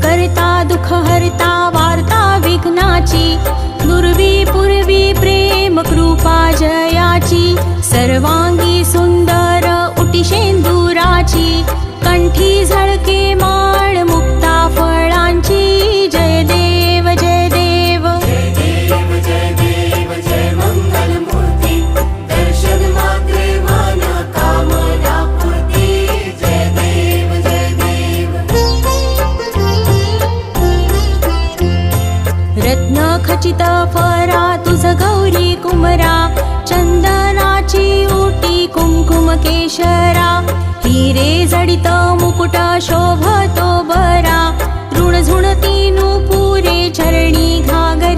करता दुःख हरता वार्ता विघ्नाची, दुर्वी पूर्वी प्रेम कृपा जयाची, सर्वांगी सुंदर उटी शेंदुराची, कंठी झळके माळ मुक्ता फळांची, जय देव जय देव जय देव जय देव जय मंगल मूर्ती, दर्शन मात्रे मन कामना पूर्ती, जय देव जय देव। रत्न खचित फरा तुझ गौरी कुमरा, चंदनाची उटी कुंकुम केशरा, हिरे जडित मुकुट शोभतो बरा, ऋण झुणती नुपुरे चरणी घागर